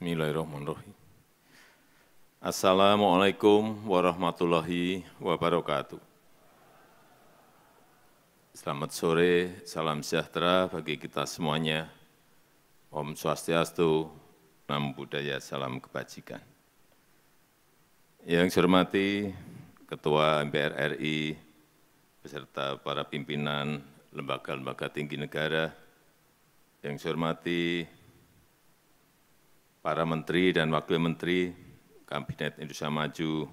Bismillahirrahmanirrahim. Assalamualaikum warahmatullahi wabarakatuh. Selamat sore, salam sejahtera bagi kita semuanya. Om Swastiastu, Namo Buddhaya, salam kebajikan. Yang saya hormati Ketua MPR RI, beserta para pimpinan lembaga-lembaga tinggi negara, yang saya hormati para menteri dan wakil menteri, Kabinet Indonesia Maju,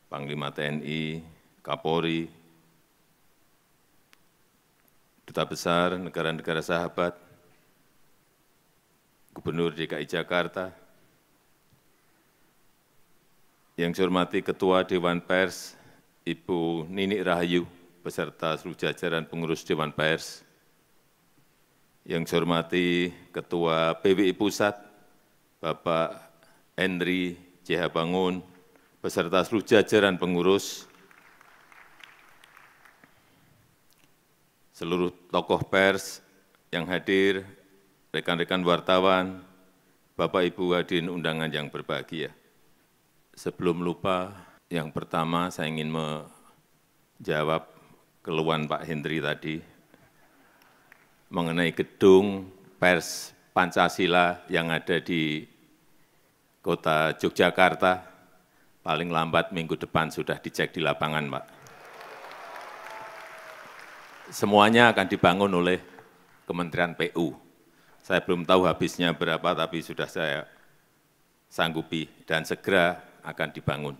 Panglima TNI, Kapolri, Duta Besar negara-negara sahabat, Gubernur DKI Jakarta, yang saya hormati Ketua Dewan Pers, Ibu Nini Rahayu, beserta seluruh jajaran pengurus Dewan Pers, yang saya hormati Ketua PWI Pusat, Bapak Henry J.H. Bangun, beserta seluruh jajaran pengurus, seluruh tokoh pers yang hadir, rekan-rekan wartawan, Bapak Ibu hadirin undangan yang berbahagia. Sebelum lupa, yang pertama saya ingin menjawab keluhan Pak Henry tadi mengenai gedung pers Pancasila yang ada di Kota Yogyakarta, paling lambat minggu depan sudah dicek di lapangan, Pak. Semuanya akan dibangun oleh Kementerian PU. Saya belum tahu habisnya berapa, tapi sudah saya sanggupi dan segera akan dibangun.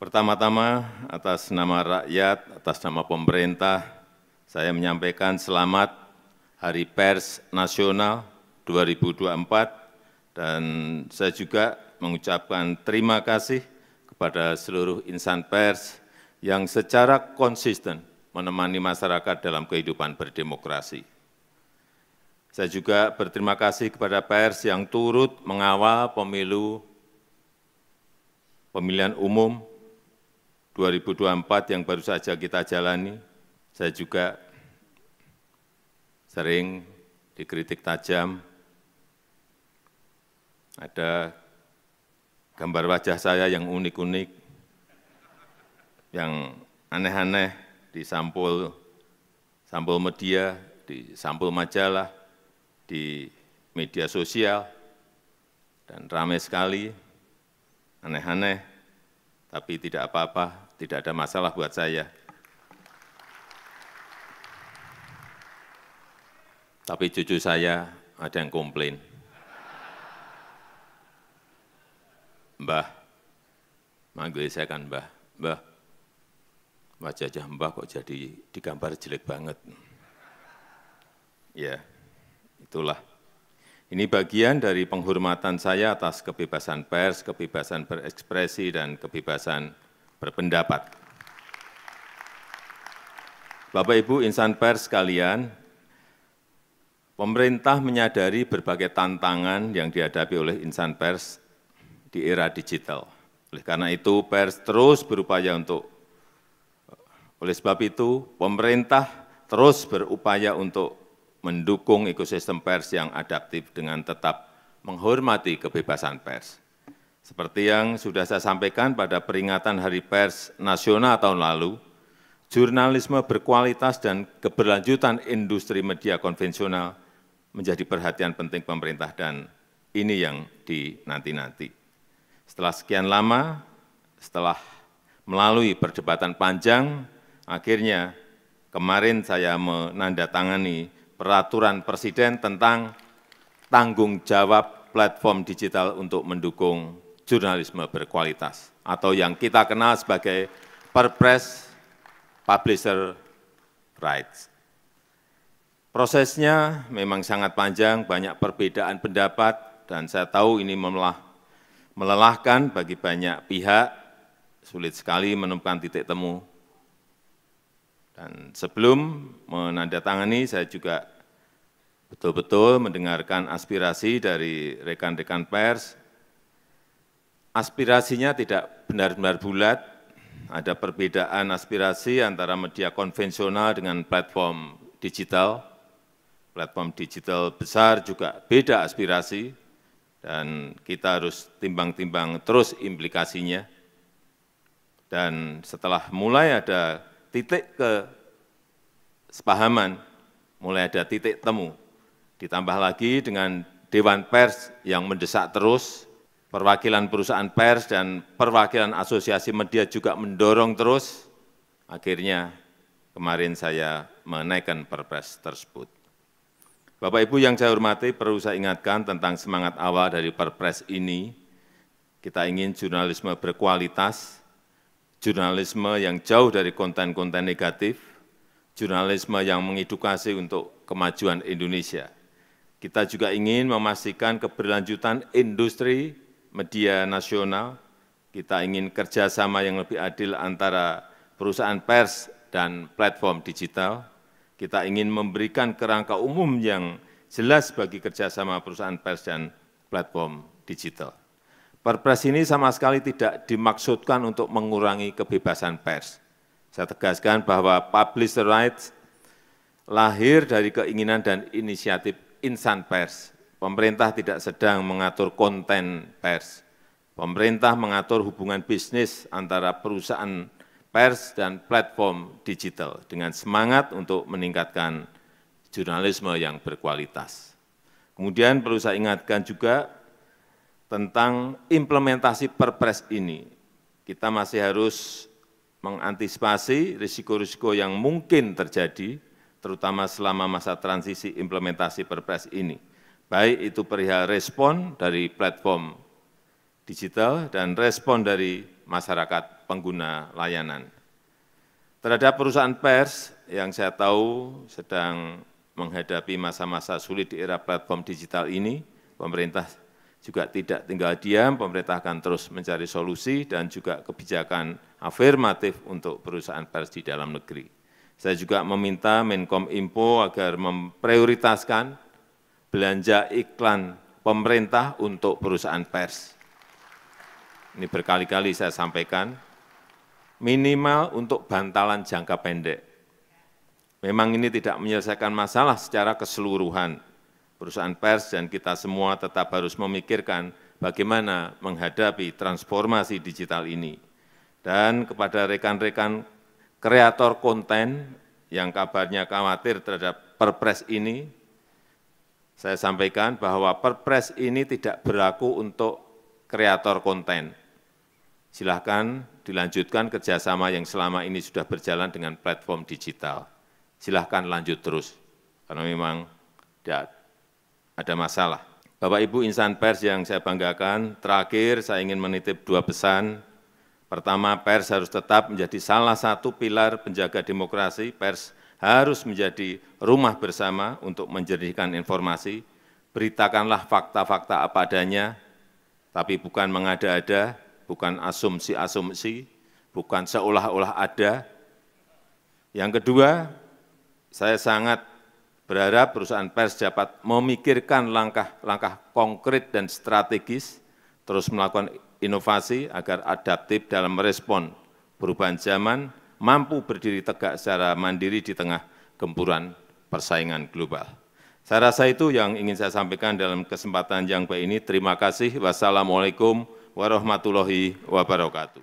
Pertama-tama, atas nama rakyat, atas nama pemerintah, saya menyampaikan selamat Hari Pers Nasional 2024, dan saya juga mengucapkan terima kasih kepada seluruh insan pers yang secara konsisten menemani masyarakat dalam kehidupan berdemokrasi. Saya juga berterima kasih kepada pers yang turut mengawal pemilihan umum 2024 yang baru saja kita jalani. Saya juga sering dikritik tajam, ada gambar wajah saya yang unik-unik, yang aneh-aneh di sampul media, di sampul majalah, di media sosial, dan ramai sekali, aneh-aneh, tapi tidak apa-apa, tidak ada masalah buat saya. Tapi cucu saya ada yang komplain. Mbah, manggil saya kan Mbah, Mbah, wajah Mbah kok jadi digambar jelek banget. Ya, itulah. Ini bagian dari penghormatan saya atas kebebasan pers, kebebasan berekspresi, dan kebebasan berpendapat. Bapak Ibu insan pers sekalian, pemerintah menyadari berbagai tantangan yang dihadapi oleh insan pers di era digital. Oleh karena itu, pers terus berupaya oleh sebab itu, pemerintah terus berupaya untuk mendukung ekosistem pers yang adaptif dengan tetap menghormati kebebasan pers. Seperti yang sudah saya sampaikan pada peringatan Hari Pers Nasional tahun lalu, jurnalisme berkualitas dan keberlanjutan industri media konvensional menjadi perhatian penting pemerintah, dan ini yang dinanti-nanti. Setelah sekian lama, setelah melalui perdebatan panjang, akhirnya kemarin saya menandatangani Peraturan Presiden tentang tanggung jawab platform digital untuk mendukung jurnalisme berkualitas, atau yang kita kenal sebagai Perpres Publisher Rights. Prosesnya memang sangat panjang, banyak perbedaan pendapat, dan saya tahu ini melelahkan bagi banyak pihak, sulit sekali menemukan titik temu. Dan sebelum menandatangani, saya juga betul-betul mendengarkan aspirasi dari rekan-rekan pers. Aspirasinya tidak benar-benar bulat, ada perbedaan aspirasi antara media konvensional dengan platform digital. Platform digital besar juga beda aspirasi, dan kita harus timbang-timbang terus implikasinya. Dan setelah mulai ada titik kesepahaman, mulai ada titik temu, ditambah lagi dengan Dewan Pers yang mendesak terus, perwakilan perusahaan pers dan perwakilan asosiasi media juga mendorong terus, akhirnya kemarin saya menaikkan Perpres tersebut. Bapak Ibu yang saya hormati, perlu saya ingatkan tentang semangat awal dari Perpres ini. Kita ingin jurnalisme berkualitas, jurnalisme yang jauh dari konten-konten negatif, jurnalisme yang mengedukasi untuk kemajuan Indonesia. Kita juga ingin memastikan keberlanjutan industri media nasional, kita ingin kerjasama yang lebih adil antara perusahaan pers dan platform digital, kita ingin memberikan kerangka umum yang jelas bagi kerjasama perusahaan pers dan platform digital. Perpres ini sama sekali tidak dimaksudkan untuk mengurangi kebebasan pers. Saya tegaskan bahwa publisher rights lahir dari keinginan dan inisiatif insan pers. Pemerintah tidak sedang mengatur konten pers. Pemerintah mengatur hubungan bisnis antara perusahaan pers dan platform digital dengan semangat untuk meningkatkan jurnalisme yang berkualitas. Kemudian perlu saya ingatkan juga tentang implementasi Perpres ini. Kita masih harus mengantisipasi risiko-risiko yang mungkin terjadi, terutama selama masa transisi implementasi Perpres ini. Baik itu perihal respon dari platform digital dan respon dari masyarakat pengguna layanan. Terhadap perusahaan pers yang saya tahu sedang menghadapi masa-masa sulit di era platform digital ini, pemerintah juga tidak tinggal diam, pemerintah akan terus mencari solusi dan juga kebijakan afirmatif untuk perusahaan pers di dalam negeri. Saya juga meminta Menkominfo agar memprioritaskan belanja iklan pemerintah untuk perusahaan pers. Ini berkali-kali saya sampaikan, minimal untuk bantalan jangka pendek. Memang ini tidak menyelesaikan masalah secara keseluruhan. Perusahaan pers dan kita semua tetap harus memikirkan bagaimana menghadapi transformasi digital ini. Dan kepada rekan-rekan kreator konten yang kabarnya khawatir terhadap Perpres ini, saya sampaikan bahwa Perpres ini tidak berlaku untuk kreator konten. Silahkan dilanjutkan kerjasama yang selama ini sudah berjalan dengan platform digital. Silahkan lanjut terus, karena memang tidak ada masalah. Bapak Ibu insan pers yang saya banggakan, terakhir saya ingin menitip dua pesan. Pertama, pers harus tetap menjadi salah satu pilar penjaga demokrasi. Pers harus menjadi rumah bersama untuk menjernihkan informasi. Beritakanlah fakta-fakta apa adanya, tapi bukan mengada-ada, bukan asumsi-asumsi, bukan seolah-olah ada. Yang kedua, saya sangat berharap perusahaan pers dapat memikirkan langkah-langkah konkret dan strategis, terus melakukan inovasi agar adaptif dalam merespon perubahan zaman, mampu berdiri tegak secara mandiri di tengah gempuran persaingan global. Saya rasa itu yang ingin saya sampaikan dalam kesempatan yang baik ini. Terima kasih. Wassalamualaikum warahmatullahi wabarakatuh.